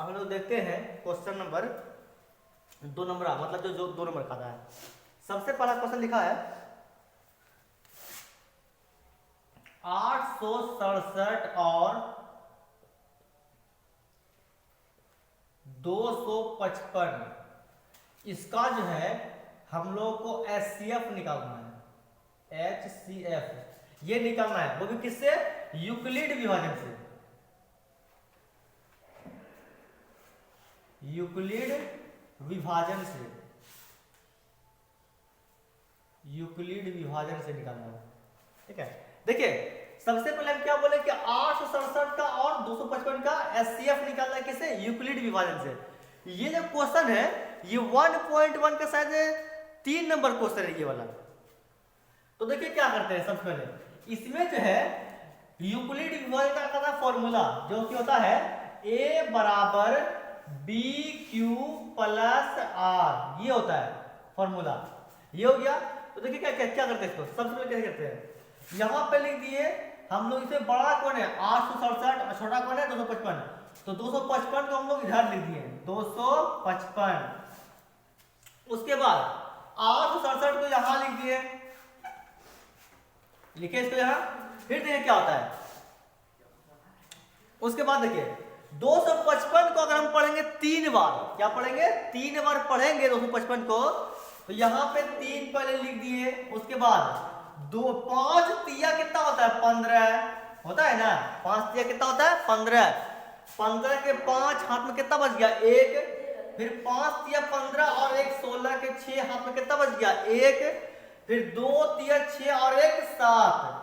हम लोग देखते हैं क्वेश्चन नंबर 2 नंबर मतलब जो 2 नंबर का है। सबसे पहला क्वेश्चन लिखा है 867 और 255, इसका जो है हम लोग को HCF निकालना है। HCF ये निकालना है, वो भी किससे? यूक्लिड विभाजन से। यूक्लिड विभाजन से, यूक्लिड विभाजन से निकालना है। ठीक है, देखिए सबसे पहले हम क्या बोले कि 867 का और 255 का HCF निकालना है किससे? यूक्लिड विभाजन से। ये जो क्वेश्चन है ये 1.1 का शायद 3 नंबर क्वेश्चन है ये वाला। तो देखिए क्या करते हैं, सबसे पहले इसमें जो है यूक्लिड विभाजन का फॉर्मूला जो कि होता है A बराबर BQ प्लस R, ये होता है फॉर्मूला। ये हो गया। तो देखिए क्या क्या करते हैं इसको, सबसे पहले कैसे करते हैं, यहां पे लिख दिए हम लोग, इसे बड़ा कौन है 867 और छोटा कौन है 255, तो 255 को हम लोग इधर लिख दिए 255। उसके बाद 867 को यहां लिख दिए, लिखे इसको यहां। फिर देखिए क्या होता है, उसके बाद देखिए 255 को अगर हम पढ़ेंगे 3 बार, क्या पढ़ेंगे 3 बार पढ़ेंगे 255 को, तो यहां पे 3 पहले लिख दिए। उसके बाद 5 तिया कितना होता है 15 होता है ना, 5 तिया कितना होता है 15, 15 के 5 हाथ में कितना बच गया 1, फिर 5 तिया 15 और 1 16 के 6 हाथ में कितना बच गया 1, फिर 2 तिया 6 और 1 7।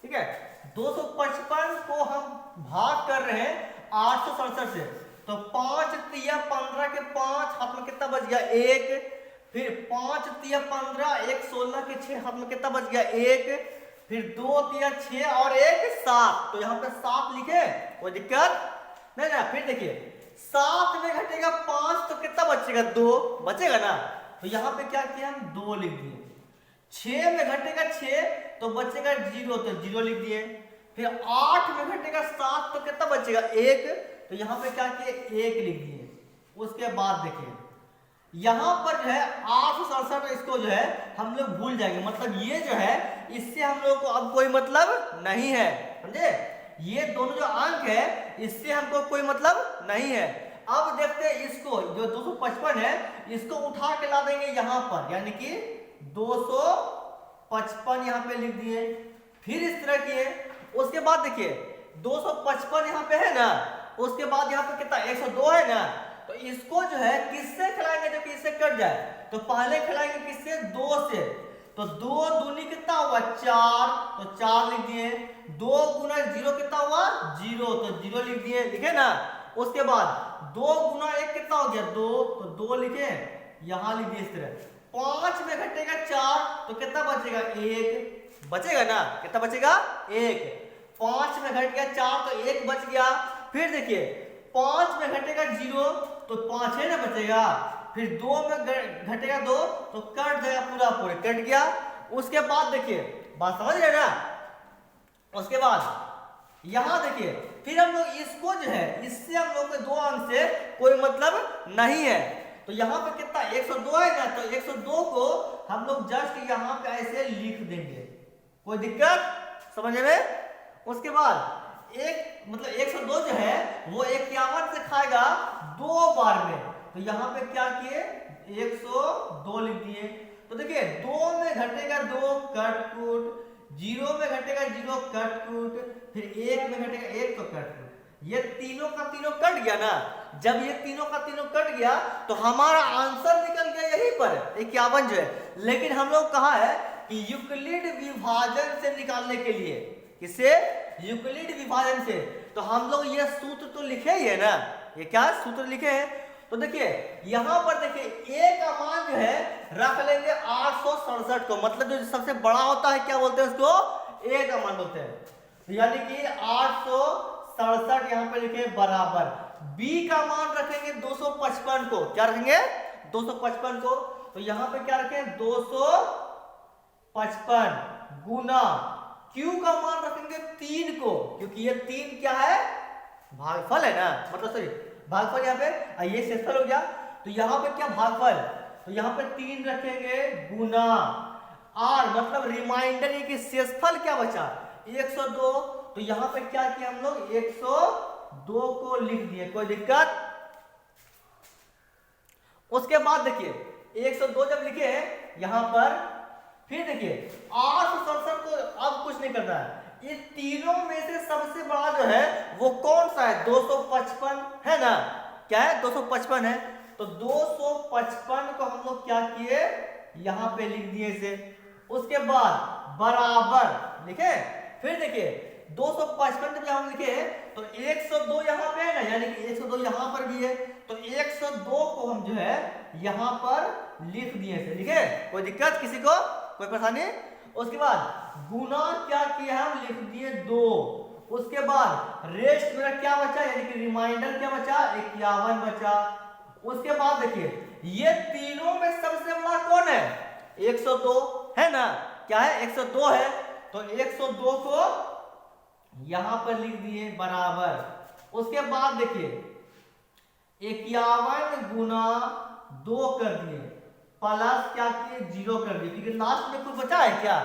ठीक है, 255 को हम भाग कर रहे हैं 867 से, तो 5 तिया 15 के 5 हाथ में कितना बच गया 1, फिर 5 तिया 15 1 16 के 6 हाथ में कितना बच गया 1, फिर 2 तिया 6 और 1 7। तो यहाँ पे 7 लिखे, कोई दिक्कत नहीं ना। फिर देखिए 7 में घटेगा 5 तो कितना बचेगा 2 बचेगा ना, तो यहाँ पे क्या किया हम 2 लिख दिए। 6 में घटेगा 6 तो बचेगा 0, तो 0 लिख दिए। फिर 8 में घटेगा 7 तो कितना बचेगा 1, तो यहाँ पे क्या किए 1 लिख दिए। उसके बाद देखिए यहाँ पर जो है 867, इसको जो है हम लोग भूल जाएंगे, मतलब ये जो है इससे हम लोग को अब कोई मतलब नहीं है, समझे। ये दोनों जो अंक है इससे हमको कोई मतलब नहीं है। अब देखते हैं इसको, जो 255 है इसको उठा के ला देंगे यहाँ पर, यानी कि 255 यहाँ पे लिख दिए। फिर इस तरह किए। उसके बाद देखिए 255 यहाँ पे है ना, उसके बाद यहाँ पे कितना 102 है ना, तो इसको जो है किससे खिलाएंगे जो कि इससे कट जाए, तो पहले खिलाएंगे किससे 2 से, तो 2 दूनी कितना हुआ 4, तो 4 लिख दिए। 2 गुना 0 कितना हुआ 0, तो 0 लिख दिए, लिखे ना। उसके बाद 2 गुना 1 कितना हो गया 2, तो 2 लिखे, यहां लिख दिए इस तरह। 5 में घटेगा 4 तो कितना बचेगा 1 बचेगा ना, कितना बचेगा 1। 5 में घट गया 4 तो 1 बच गया। फिर देखिए 5 में घटेगा 0 तो 5 है ना बचेगा, फिर 2 में घटेगा 2 तो कट जाएगा, पूरा पूरे कट गया। उसके बाद देखिए बात समझ गए ना। उसके बाद यहां देखिए फिर हम लोग इसको जो है इससे हम लोग के 2 अंक से कोई मतलब नहीं है, तो यहाँ पे कितना 102 है ना, तो 102 को हम लोग जस्ट यहाँ पे ऐसे लिख देंगे, कोई दिक्कत समझ में। उसके बाद एक मतलब 102 जो है वो 51 से खाएगा 2 बार में, तो यहाँ पे क्या किए 102 लिख दिए। तो देखिए 2 में घटेगा 2 कट कूट, 0 में घटेगा 0 कट कूट, फिर 1 में घटेगा 1 तो कट कूट, ये तीनों का तीनों कट गया ना। जब ये तीनों का तीनों कट गया तो हमारा आंसर निकल गया यहीं पर 51 जो है। लेकिन हम लोग कहा है कि यूक्लिड विभाजन से निकालने के लिए, किससे यूक्लिड विभाजन से, तो हम लोग ये सूत्र तो लिखे ही है ना, ये क्या सूत्र लिखे हैं। तो देखिए यहां पर देखिए a का मान जो है रख लेंगे 867 को, मतलब जो सबसे बड़ा होता है क्या बोलते हैं उसको a का मान बोलते हैं, यानी कि 867 यहाँ पे लिखे बराबर b का मान रखेंगे 255 को, क्या रखेंगे 255 को। तो यहाँ पे क्या रखें 255 गुना Q का मान रखेंगे 3 को, क्योंकि ये 3 क्या है भागफल है ना, मतलब सॉरी भागफल यहाँ पे, ये शेषफल हो गया, तो यहाँ पे क्या भागफल, तो यहाँ पे 3 रखेंगे गुना R मतलब रिमाइंडर, ये कि शेषफल क्या बचा 102, तो यहाँ पे क्या किया हम लोग 102 को लिख दिए, कोई दिक्कत। उसके बाद देखिए 102 जब लिखे यहां पर, फिर देखिए 867 को अब कुछ नहीं करना है, ये तीनों में से सबसे बड़ा जो है वो कौन सा है 255 है ना, क्या है 255 है, तो 255 को हम लोग क्या किए यहां पे लिख दिए इसे। उसके बाद बराबर लिखे, फिर देखिए 255 जब यहां लिखे तो 102 यहां पे है ना, यानी कि 102 यहां पर भी है, तो 102 को हम जो है यहां पर लिख दिए थे, लिखे कोई दिक्कत किसी को, कोई परेशानी। उसके बाद गुना क्या किया हम लिख दिए 2, उसके बाद रेस्ट मेरा क्या बचा, यानी कि रिमाइंडर क्या बचा 51 बचा। उसके बाद देखिए ये तीनों में सबसे बड़ा कौन है 102 है ना, क्या है 102 है, तो 102 को यहां पर लिख दिए बराबर। उसके बाद देखिए 51 गुना 2 कर दिए, प्लस क्या किए 0 कर दिए, क्योंकि लास्ट में कुछ बचा है क्या,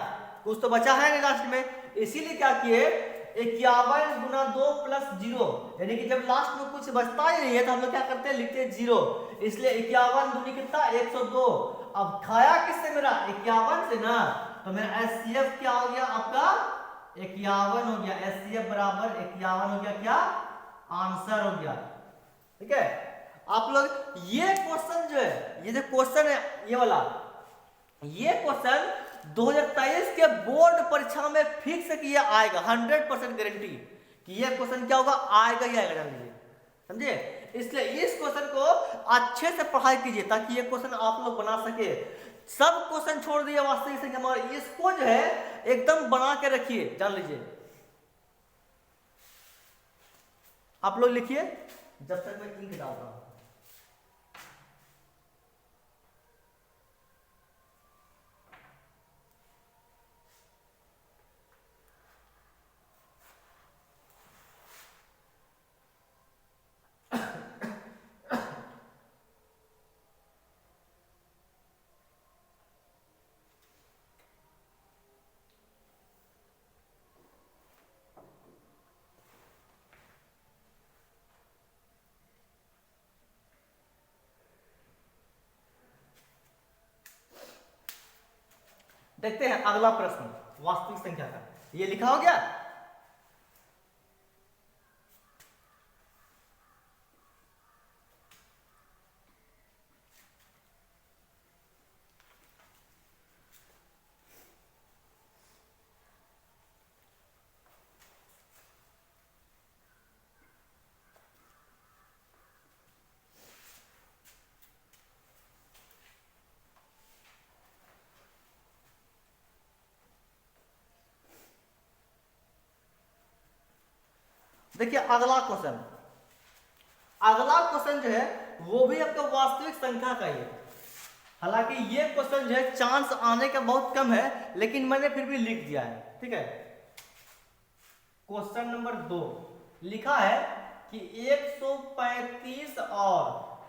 कुछ तो बचा है नहीं लास्ट में, इसीलिए क्या किए 51 गुना 2 प्लस 0, यानी कि जब लास्ट में कुछ बचता ही नहीं है तो हम लोग क्या करते हैं लिखते हैं 0, इसलिए 51 दूनी कितना 102। अब खाया किससे मेरा 51 से ना, तो मेरा HCF क्या हो गया आपका 51 हो गया, HCF बराबर 51 हो गया, क्या आंसर हो गया। ठीक है, आप लोग ये क्वेश्चन जो है, ये जो क्वेश्चन है ये वाला, ये क्वेश्चन 2023 के बोर्ड परीक्षा में फिक्स किया आएगा, 100% गारंटी कि ये क्वेश्चन क्या होगा आएगा ही आएगा, जान लीजिए समझे। इसलिए इस क्वेश्चन को अच्छे से पढ़ाई कीजिए ताकि ये क्वेश्चन आप लोग बना सके। सब क्वेश्चन छोड़ दिए वास्तविक संख्या, मगर इसको जो है एकदम बना के रखिए, जान लीजिए। आप लोग लिखिए जब तक मैं इंक डालता हूं। देखते हैं अगला प्रश्न वास्तविक संख्या का, ये लिखा हो गया। देखिए अगला क्वेश्चन, अगला क्वेश्चन जो है वो भी आपका वास्तविक संख्या का ही है। हालांकि ये क्वेश्चन जो है चांस आने का बहुत कम है, लेकिन मैंने फिर भी लिख दिया है। ठीक है, क्वेश्चन नंबर 2 लिखा है कि 135 और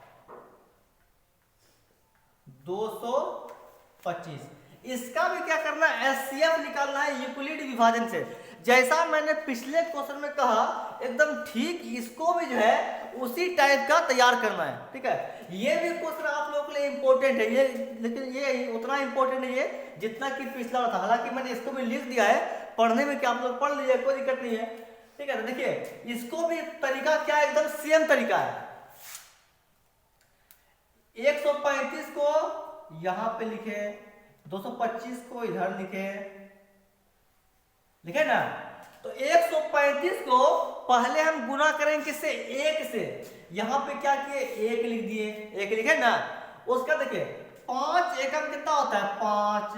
225, इसका भी क्या करना है HCF निकालना है यूक्लिड विभाजन से। जैसा मैंने पिछले क्वेश्चन में कहा एकदम ठीक इसको भी जो है उसी टाइप का तैयार करना है। ठीक है, ये भी क्वेश्चन आप लोगों के लिए इंपॉर्टेंट है ये, लेकिन ये उतना इंपॉर्टेंट नहीं है जितना कि पिछला था। हालांकि मैंने इसको भी लिख दिया है, पढ़ने में क्या आप लोग पढ़ लीजिए, कोई दिक्कत नहीं है। ठीक है, तो देखिए इसको भी तरीका क्या है, एकदम सेम तरीका है। 135 को यहां पे लिखे, 225 को इधर लिखे ना, तो 135 को पहले हम गुना करेंगे किससे 1 से, यहां पे क्या किए 1 लिख दिए, 1 लिखे ना। उसका देखिए 5 एकम कितना होता है 5,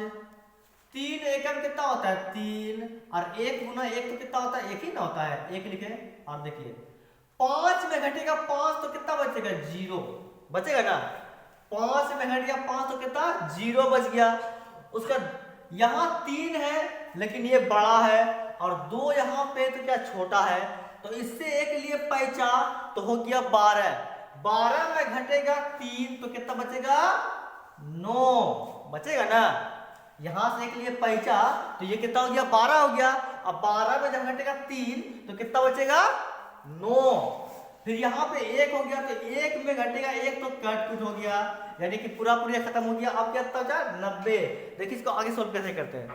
3 एकम कितना होता है 3, और 1 गुना 1 तो कितना होता है 1 ही ना होता है, 1 लिखे। और देखिए 5 में घटेगा 5 तो कितना बचेगा 0 बचेगा ना, 5 में घट गया 5 तो कितना 0 बच गया। उसका यहाँ 3 है लेकिन ये बड़ा है और 2 यहाँ पे तो क्या छोटा है, तो इससे एक लिए पैंचा तो हो गया 12। 12 में घटेगा 3 तो कितना बचेगा 9 बचेगा ना। यहां से एक लिए पैंचा तो ये कितना हो गया 12 हो गया। अब 12 में जब घटेगा 3 तो कितना बचेगा 9। फिर यहाँ पे 1 हो गया तो 1 में घटेगा 1 तो कट कुट हो गया, यानी कि पूरा पूरा खत्म हो गया। अब क्या बचा 90। देखिए इसको आगे सोल्व कैसे करते हैं।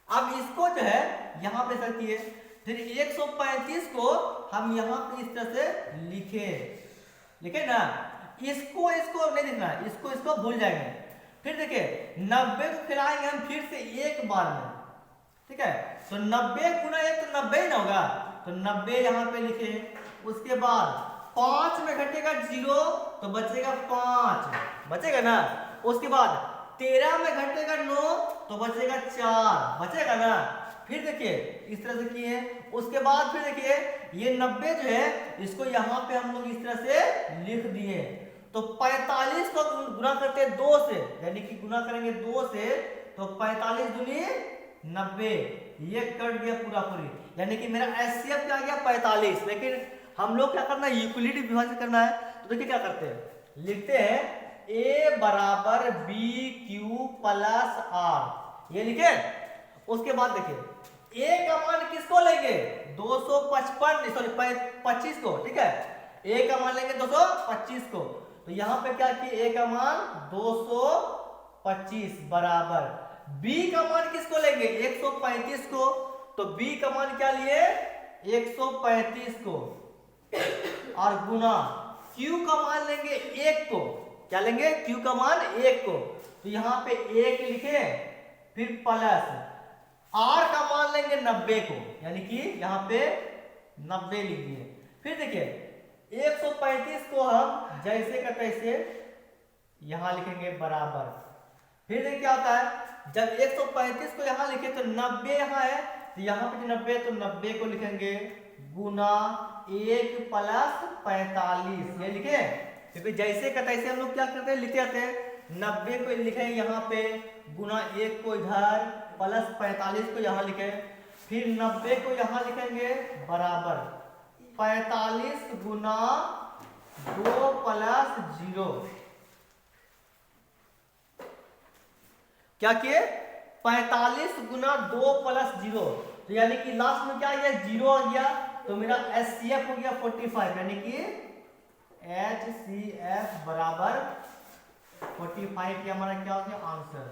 अब इसको जो है यहाँ पे रखिए, फिर 135 को हम यहाँ पे इस तरह से लिखे ना। इसको नहीं लिखना, इसको भूल जाएंगे। फिर देखिए 90 को खिलाएंगे हम फिर से एक बार में, ठीक है। तो 90 गुना 1 तो 90 ना होगा, तो 90 यहाँ पे लिखे। उसके बाद 5 में घटेगा 0 तो बचेगा 5 बचेगा ना। उसके बाद 13 में घटेगा 9 तो बचेगा 4 बचेगा ना। फिर देखिए इस तरह से किए। उसके बाद फिर देखिए ये 90 जो है इसको यहाँ पे हम लोग इस तरह से लिख दिए। तो 45 को गुना करते हैं 2 से, यानी कि गुना करेंगे 2 से तो 45 दूनी 90, ये कट गया पूरा पूरी, यानी कि मेरा एचसीएफ क्या आ गया 45। लेकिन हम लोग क्या करना है यूक्लिड विभाजन करना है। तो देखिए क्या करते हैं, लिखते हैं A बराबर बी क्यू प्लस आर, ये लिखे। उसके बाद देखिए A का मान किसको लेंगे 25 को, ठीक है। A का मान लेंगे 225 को, तो यहाँ पे क्या किए A का मान 225 बराबर B का मान किसको लेंगे 135 को, तो B का मान क्या लिए 135 को, और गुना Q का मान लेंगे 1 को, क्या लेंगे Q का मान 1 को, तो यहाँ पे 1 लिखे। फिर प्लस R का मान लेंगे 90 को, यानी कि यहाँ पे 90 लिख दिए। फिर देखिए 135 को हम जैसे का तैसे यहाँ लिखेंगे बराबर। फिर देखिए क्या होता है जब 135 को यहाँ लिखे तो 90 यहाँ है, तो यहाँ पे 90 तो 90 को लिखेंगे गुना 1 प्लस 45, ये लिखे। क्योंकि जैसे का तैसे हम लोग क्या करते हैं लिखते जाते हैं। 90 को लिखेंगे यहाँ पे, गुना 1 को इधर प्लस 45 को यहाँ लिखे, फिर 90 को यहाँ लिखेंगे बराबर 45 गुना 2 प्लस 0, क्या किए 45 गुना 2 प्लस 0, तो यानी कि लास्ट में क्या आ गया 0 आ गया, तो मेरा एचसीएफ हो गया 45, यानी कि HCF बराबर 45 के हमारा क्या हो गया आंसर।